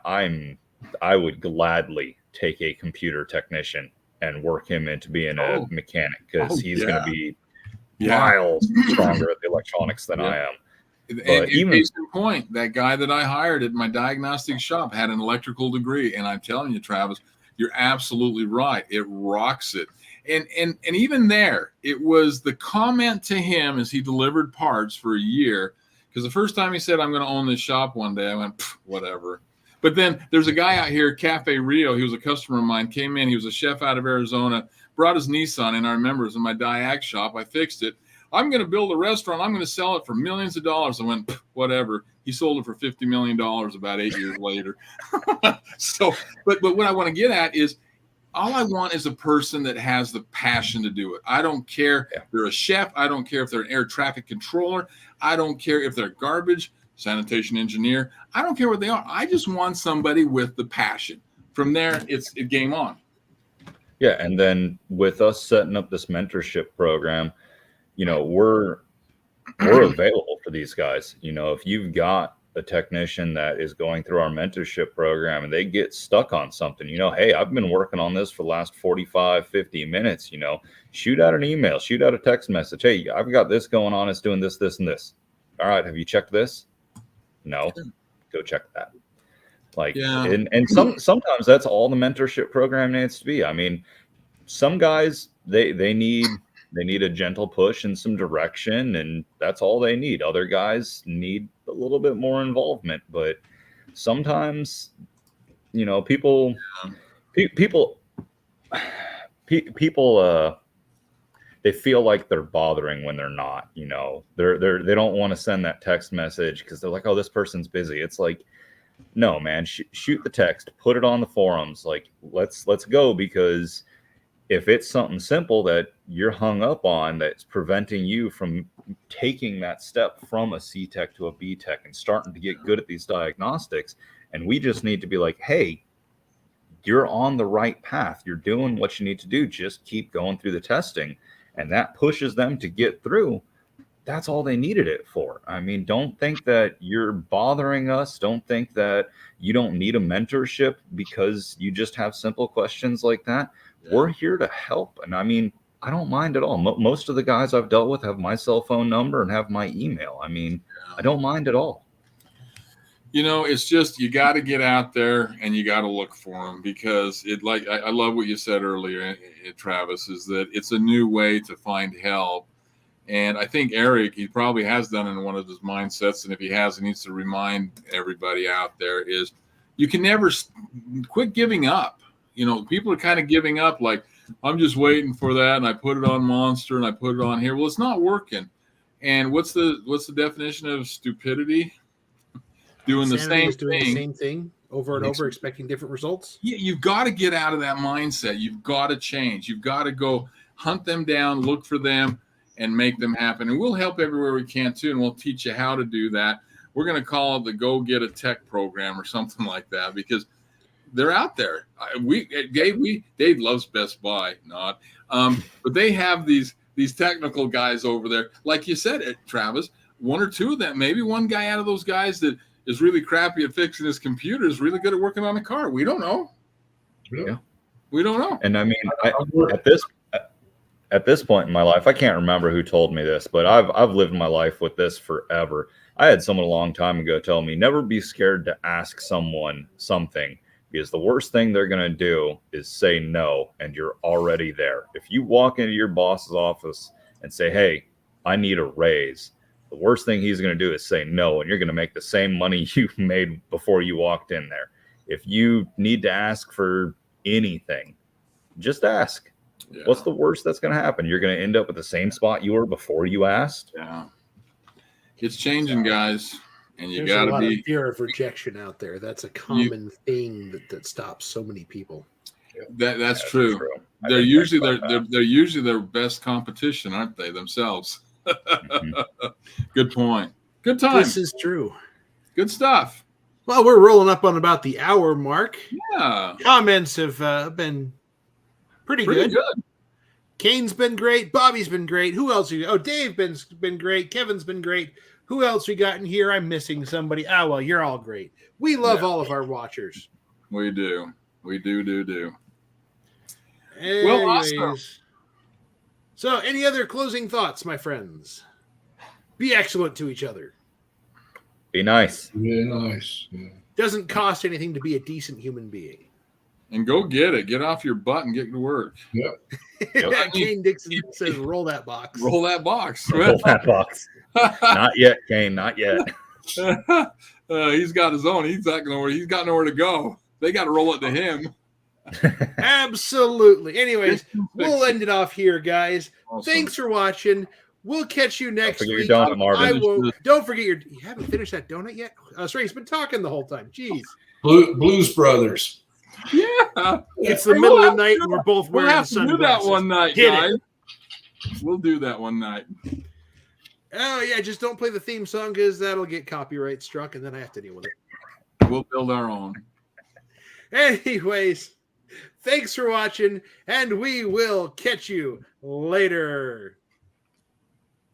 I would gladly take a computer technician and work him into being a mechanic, because he's going to be miles stronger at the electronics than I am. And even case in point, that guy that I hired at my diagnostic shop had an electrical degree, and I'm telling you, Travis, you're absolutely right. It rocks it. And even there, it was the comment to him as he delivered parts for a year, because the first time he said, I'm going to own this shop one day, I went, whatever. But then there's a guy out here, Cafe Rio. He was a customer of mine, came in. He was a chef out of Arizona, brought his Nissan, and I remember it was in my Diag shop. I fixed it. I'm going to build a restaurant. I'm going to sell it for millions of dollars. I went, whatever. He sold it for $50 million about 8 years later. So, but what I want to get at is, all I want is a person that has the passion to do it. I don't care if they're a chef. I don't care if they're an air traffic controller. I don't care if they're garbage, sanitation engineer. I don't care what they are. I just want somebody with the passion. From there, it's game on. Yeah, and then with us setting up this mentorship program, we're available for these guys. If you've got a technician that is going through our mentorship program and they get stuck on something, hey, I've been working on this for the last 45, 50 minutes, shoot out an email, shoot out a text message. Hey, I've got this going on. It's doing this, this, and this. All right. Have you checked this? No, go check that. And sometimes that's all the mentorship program needs to be. I mean, some guys, they need a gentle push and some direction, and that's all they need. Other guys need a little bit more involvement, but sometimes, people they feel like they're bothering when they're not. They don't want to send that text message because they're like, oh, this person's busy. It's like, no, man, shoot the text, put it on the forums. Like, let's go, because if it's something simple that you're hung up on that's preventing you from taking that step from a C Tech to a B Tech and starting to get good at these diagnostics, and we just need to be like, hey, you're on the right path. You're doing what you need to do. Just keep going through the testing. And that pushes them to get through. That's all they needed it for. I mean, don't think that you're bothering us. Don't think that you don't need a mentorship because you just have simple questions like that. We're here to help. And I mean, I don't mind at all. Most of the guys I've dealt with have my cell phone number and have my email. I mean, I don't mind at all. It's just you got to get out there and you got to look for them, because I love what you said earlier, Travis, is that it's a new way to find help. And I think Eric, he probably has done it in one of his mindsets, and if he has, he needs to remind everybody out there, is you can never quit giving up. People are kind of giving up, like, I'm just waiting for that, and I put it on Monster and I put it on here. Well, it's not working. And what's the definition of stupidity? Doing the same thing over and over, expecting different results. You've got to get out of that mindset. You've got to change. You've got to go hunt them down, look for them, and make them happen. And we'll help everywhere we can too, and we'll teach you how to do that. We're going to call it the Go Get a Tech program or something like that, because they're out there. Dave loves Best Buy, but they have these technical guys over there, like you said, Travis. One or two of them, maybe one guy out of those guys that is really crappy at fixing his computer is really good at working on a car. We don't know. Yeah. We don't know. And I mean, at this point in my life, I can't remember who told me this, but I've lived my life with this forever. I had someone a long time ago tell me, never be scared to ask someone something, because the worst thing they're going to do is say no, and you're already there. If you walk into your boss's office and say, hey, I need a raise, the worst thing he's going to do is say no, and you're going to make the same money you made before you walked in there. If you need to ask for anything, just ask. Yeah. What's the worst that's going to happen? You're going to end up at the same spot you were before you asked. Yeah. It's changing, guys, and you got to be. Fear of rejection out there. That's a common thing that stops so many people. That's true. They're usually their best competition, aren't they, themselves? Mm-hmm. Good point. Good time. This is true. Good stuff. Well, we're rolling up on about the hour mark. Yeah. Comments have been pretty good. Kane's been great. Bobby's been great. Who else? Dave been great. Kevin's been great. Who else we got in here? I'm missing somebody. Well, you're all great. We love all of our watchers. We do. We do. Anyways, well, awesome. So, any other closing thoughts, my friends? Be excellent to each other. Be nice. Be nice. Yeah. Doesn't cost anything to be a decent human being. And go get it. Get off your butt and get to work. Yep. Kane Dixon says, roll that box. Roll that box. Roll that box. Not yet, Kane. Not yet. He's got his own. He's got nowhere to go. They got to roll it to him. Absolutely. Anyways, we'll end it off here, guys. Awesome. Thanks for watching. We'll catch you next week. Your donut, Marvin. Don't forget you haven't finished that donut yet? Sorry, he's been talking the whole time. Jeez. Blues Brothers. Yeah. It's the middle of the night and we're both wearing sunglasses. We'll do that one night, guys. We'll do that one night. Oh, yeah. Just don't play the theme song, because that'll get copyright struck and then I have to deal with it. We'll build our own. Anyways, thanks for watching, and we will catch you later.